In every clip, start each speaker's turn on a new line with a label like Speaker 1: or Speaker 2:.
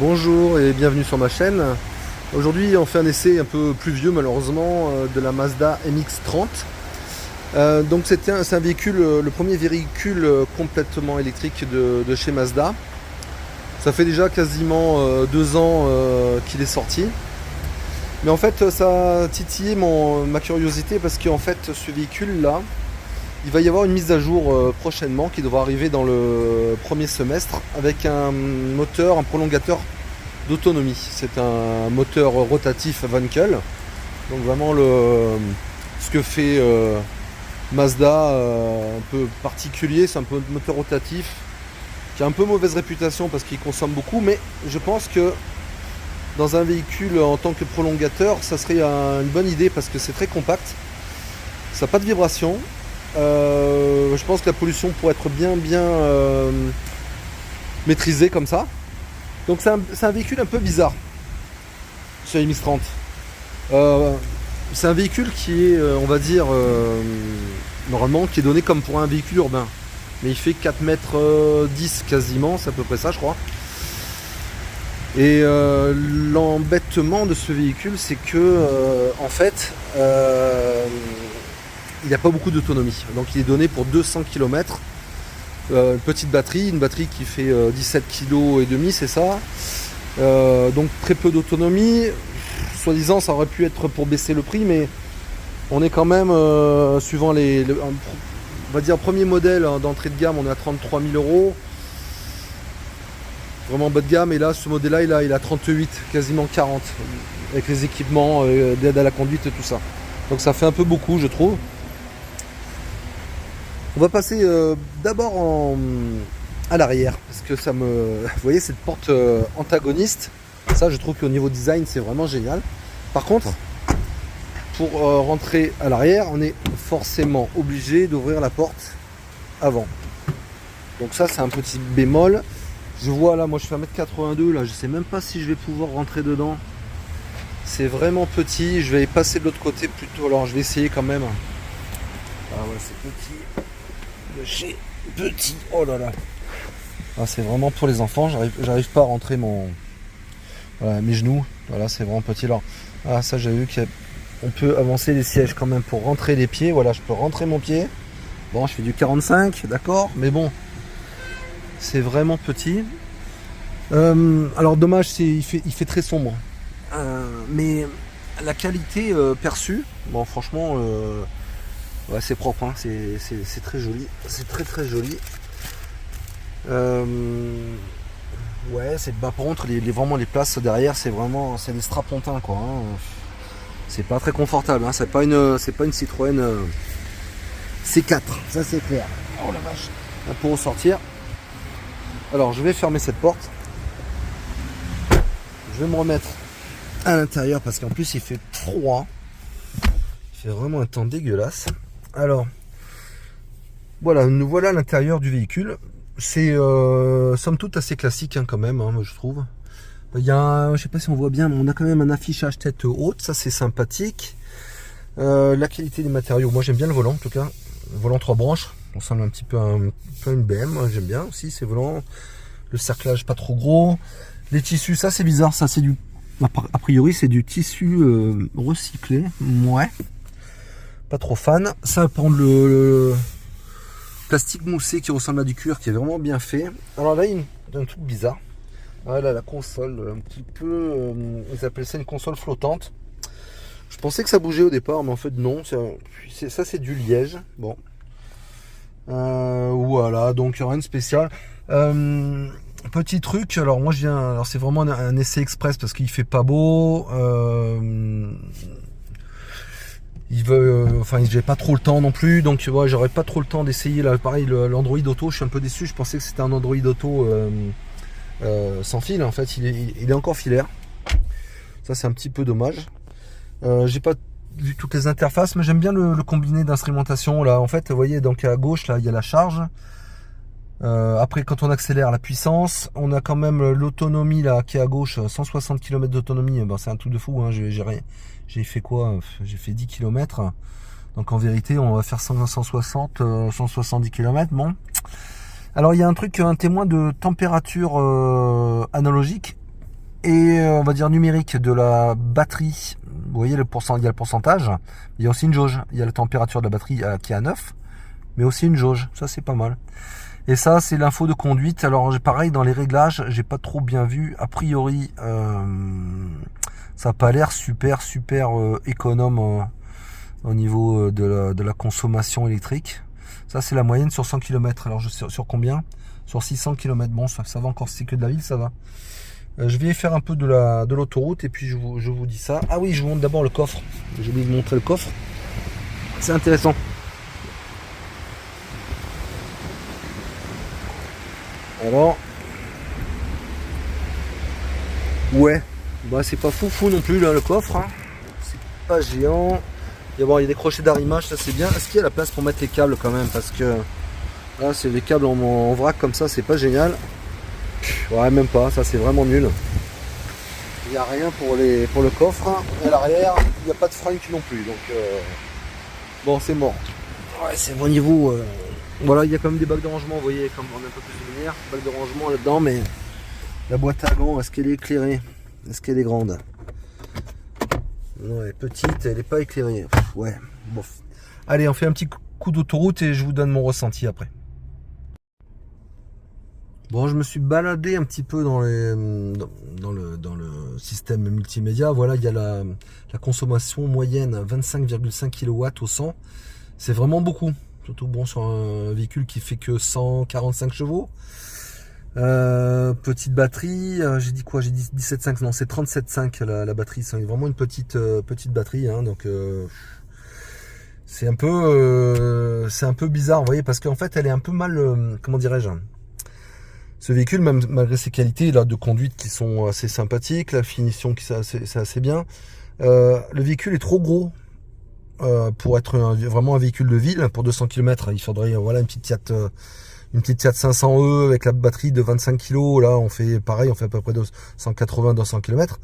Speaker 1: Bonjour et bienvenue sur ma chaîne. Aujourd'hui on fait un essai un peu pluvieux malheureusement de la Mazda MX-30. Donc c'est un véhicule, le premier véhicule complètement électrique de chez Mazda. Ça fait déjà quasiment 2 ans qu'il est sorti. Mais en fait ça a titillé ma curiosité parce qu'en fait ce véhicule là, il va y avoir une mise à jour prochainement qui devra arriver dans le premier semestre avec un moteur, un prolongateur d'autonomie. C'est un moteur rotatif Wankel. Donc vraiment ce que fait Mazda un peu particulier, c'est un peu moteur rotatif qui a un peu mauvaise réputation parce qu'il consomme beaucoup, mais je pense que dans un véhicule en tant que prolongateur, ça serait une bonne idée parce que c'est très compact, ça n'a pas de vibration. Je pense que la pollution pourrait être bien maîtrisée comme ça. Donc c'est un véhicule un peu bizarre, ce MX-30. C'est un véhicule qui est, on va dire, normalement, qui est donné comme pour un véhicule urbain. Mais il fait 4,10 m quasiment, c'est à peu près ça je crois. Et l'embêtement de ce véhicule, c'est que, en fait, il n'y a pas beaucoup d'autonomie. Donc il est donné pour 200 km. Une petite batterie, une batterie qui fait 17,5 kg, c'est ça. Donc très peu d'autonomie. Soi-disant, ça aurait pu être pour baisser le prix, mais on est quand même, suivant on va dire premier modèle d'entrée de gamme, on est à 33 000 €. Vraiment bas de gamme, et là ce modèle-là, il a 38, quasiment 40, avec les équipements d'aide à la conduite et tout ça. Donc ça fait un peu beaucoup, je trouve. On va passer d'abord à l'arrière, parce que ça me... Vous voyez cette porte antagoniste, ça je trouve qu'au niveau design c'est vraiment génial. Par contre, pour rentrer à l'arrière, on est forcément obligé d'ouvrir la porte avant. Donc ça c'est un petit bémol. Je vois là, moi je fais 1,82 m, là je sais même pas si je vais pouvoir rentrer dedans. C'est vraiment petit, je vais passer de l'autre côté plutôt, alors je vais essayer quand même. Ah ouais, c'est petit. Chez petit, oh là là, ah, c'est vraiment pour les enfants. J'arrive pas à rentrer mes genoux. Voilà, c'est vraiment petit. Alors, ah, ça j'ai vu qu'on peut avancer les sièges quand même pour rentrer les pieds. Voilà, je peux rentrer mon pied. Bon, je fais du 45, d'accord, mais bon, c'est vraiment petit. Alors dommage, il fait très sombre. Mais la qualité perçue, bon franchement. Ouais, c'est propre, hein. C'est très joli, c'est très joli. Ouais, c'est par contre vraiment les places derrière, c'est des strapontins quoi. Hein. C'est pas très confortable, hein. C'est pas une Citroën C4, ça c'est clair. Oh la vache. Pour ressortir. Alors je vais fermer cette porte. Je vais me remettre à l'intérieur parce qu'en plus il fait froid. Il fait vraiment un temps dégueulasse. Alors, voilà, nous voilà à l'intérieur du véhicule. C'est somme toute assez classique hein, quand même, hein, moi je trouve. Il y a, je sais pas si on voit bien, mais on a quand même un affichage tête haute, ça c'est sympathique. La qualité des matériaux, moi j'aime bien le volant en tout cas. Le volant 3 branches, on ressemble un petit peu à une BM, moi j'aime bien aussi ces volants. Le cerclage pas trop gros. Les tissus, ça c'est bizarre, ça c'est a priori c'est du tissu recyclé, ouais. Pas trop fan. Ça va prendre le plastique moussé qui ressemble à du cuir, qui est vraiment bien fait. Alors là, il y a un truc bizarre. Voilà la console, un petit peu... ils appellent ça une console flottante. Je pensais que ça bougeait au départ, mais en fait non. Ça c'est du liège. Bon. Voilà, donc rien de spécial. Petit truc, alors moi je viens... Alors c'est vraiment un essai express parce qu'il fait pas beau. J'ai pas trop le temps non plus, donc ouais, j'aurais pas trop le temps d'essayer là. Pareil, l'Android Auto, je suis un peu déçu. Je pensais que c'était un Android Auto sans fil. En fait, il est encore filaire. Ça, c'est un petit peu dommage. J'ai pas vu toutes les interfaces, mais j'aime bien le combiné d'instrumentation là. En fait, vous voyez, donc à gauche là, il y a la charge. Après, quand on accélère, la puissance, on a quand même l'autonomie là qui est à gauche, 160 km d'autonomie. Ben, c'est un truc de fou, hein. J'ai fait quoi? J'ai fait 10 km. Donc en vérité, on va faire 160, 170 km. Bon. Alors il y a un truc, un témoin de température analogique. et on va dire numérique de la batterie. Vous voyez, il y a le pourcentage. Il y a aussi une jauge. Il y a la température de la batterie qui est à 9, mais aussi une jauge. Ça, c'est pas mal. Et ça, c'est l'info de conduite. Alors, pareil, dans les réglages, j'ai pas trop bien vu. A priori, ça n'a pas l'air super économe au niveau de la consommation électrique. Ça, c'est la moyenne sur 100 km. Alors, sur combien? Sur 600 km. Bon, ça va encore, si c'est que de la ville, ça va. Je vais faire un peu de l'autoroute et puis je vous dis ça. Ah oui, je vous montre d'abord le coffre. J'ai oublié de montrer le coffre. C'est intéressant. Alors, ouais, bah c'est pas fou non plus là le coffre. Hein. C'est pas géant. Il y a des crochets d'arrimage, ça c'est bien. Est-ce qu'il y a la place pour mettre les câbles quand même? Parce que là, c'est les câbles en vrac comme ça, c'est pas génial. Ouais, même pas, ça c'est vraiment nul. Il n'y a rien pour le coffre. Et à l'arrière, il n'y a pas de frein non plus. Donc, bon, c'est mort. Ouais, c'est bon niveau. Voilà, il y a quand même des bacs de rangement, vous voyez, comme on a un peu plus de lumière. Bac de rangement là-dedans, mais la boîte à gants, est-ce qu'elle est éclairée? Est-ce qu'elle est grande? Non, elle est petite, elle n'est pas éclairée. Ouais, bon. Allez, on fait un petit coup d'autoroute et je vous donne mon ressenti après. Bon, je me suis baladé un petit peu dans le système multimédia. Voilà, il y a la consommation moyenne 25,5 kW au 100. C'est vraiment beaucoup. Surtout bon sur un véhicule qui fait que 145 chevaux. Petite batterie, j'ai dit quoi? J'ai dit 17,5, non c'est 37,5 la batterie. C'est vraiment une petite batterie, hein, donc c'est un peu bizarre, vous voyez, parce qu'en fait elle est un peu mal, comment dirais-je, ce véhicule, même malgré ses qualités là de conduite qui sont assez sympathiques, la finition qui c'est assez bien, le véhicule est trop gros. Pour être vraiment un véhicule de ville, pour 200 km, il faudrait voilà une petite Fiat 500e avec la batterie de 25 kg. Là, on fait pareil, on fait à peu près 180-200 km.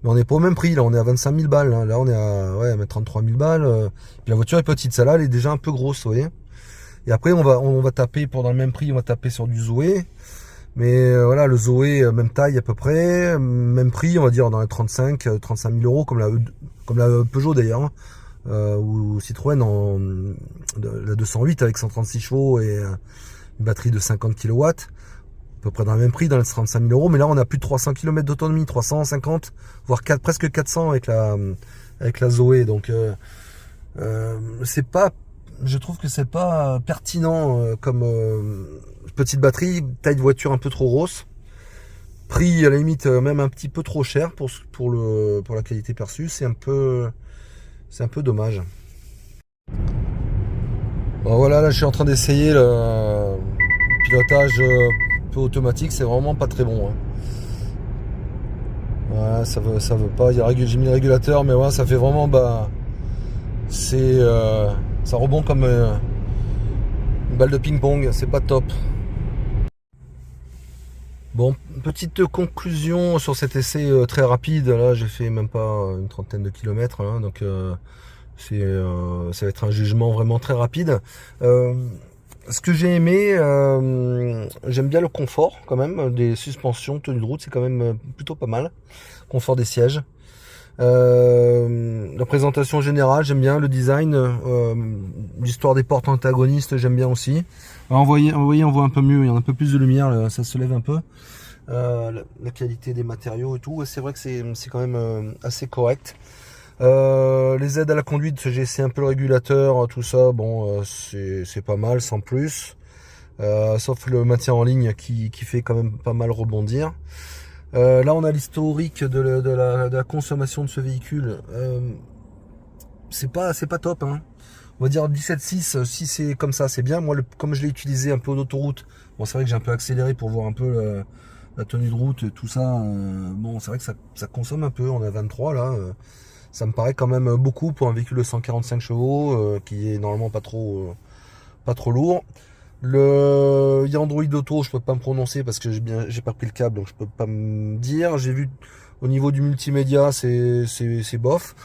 Speaker 1: Mais on n'est pas au même prix, là, on est à 25 000 balles. Hein. Là, on est à 33 000 balles. Puis la voiture est petite, celle-là, elle est déjà un peu grosse, vous voyez. Et après, on va taper, pour dans le même prix, on va taper sur du Zoé. Mais voilà, le Zoé, même taille à peu près, même prix, on va dire dans les 35 000 euros, comme la Peugeot d'ailleurs. Ou Citroën la 208 avec 136 chevaux et une batterie de 50 kW, à peu près dans le même prix, dans les 35 000 euros. Mais là, on a plus de 300 km d'autonomie, 350, voire presque 400 avec la Zoé. Donc, c'est pas, je trouve que c'est pas pertinent comme petite batterie, taille de voiture un peu trop grosse. Prix à la limite même un petit peu trop cher pour la qualité perçue. C'est un peu dommage. Bon, voilà, là je suis en train d'essayer le pilotage un peu automatique, c'est vraiment pas très bon. Hein. Ouais, ça veut pas. J'ai mis le régulateur, mais ouais, ça fait vraiment ça rebond comme une balle de ping-pong, c'est pas top. Bon, petite conclusion sur cet essai très rapide. Là, j'ai fait même pas une trentaine de kilomètres, hein, donc ça va être un jugement vraiment très rapide. Ce que j'ai aimé, j'aime bien le confort quand même des suspensions, tenue de route, c'est quand même plutôt pas mal. Confort des sièges. La présentation générale, j'aime bien le design. L'histoire des portes antagonistes, j'aime bien aussi. Alors, on voit un peu mieux, il y a un peu plus de lumière, là, ça se lève un peu. La qualité des matériaux et tout, c'est vrai que c'est quand même assez correct. Les aides à la conduite, j'ai essayé un peu le régulateur, tout ça, bon, c'est pas mal, sans plus. Sauf le maintien en ligne qui fait quand même pas mal rebondir. Là, on a l'historique de la consommation de ce véhicule. C'est pas top, hein. On va dire 17,6, si c'est comme ça, c'est bien. Moi, comme je l'ai utilisé un peu en autoroute, bon, c'est vrai que j'ai un peu accéléré pour voir un peu la tenue de route, tout ça. Bon, c'est vrai que ça consomme un peu. On a 23 là. Ça me paraît quand même beaucoup pour un véhicule de 145 chevaux qui est normalement pas trop lourd. Il y a Android Auto, je peux pas me prononcer parce que j'ai pas pris le câble, donc je peux pas me dire. J'ai vu au niveau du multimédia, c'est bof.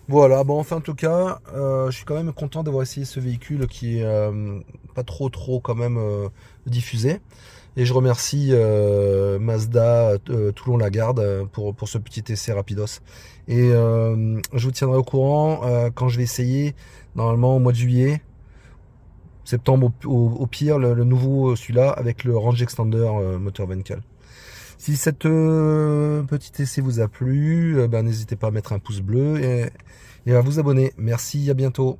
Speaker 1: Voilà, bon, enfin, en tout cas, je suis quand même content d'avoir essayé ce véhicule qui est pas trop quand même diffusé. Et je remercie Mazda Toulon-Lagarde pour ce petit essai rapidos. Et je vous tiendrai au courant quand je vais essayer, normalement au mois de juillet, septembre au pire, le nouveau, celui-là, avec le range extender moteur Vencal. Si cette petit essai vous a plu, ben, n'hésitez pas à mettre un pouce bleu et à vous abonner. Merci, à bientôt.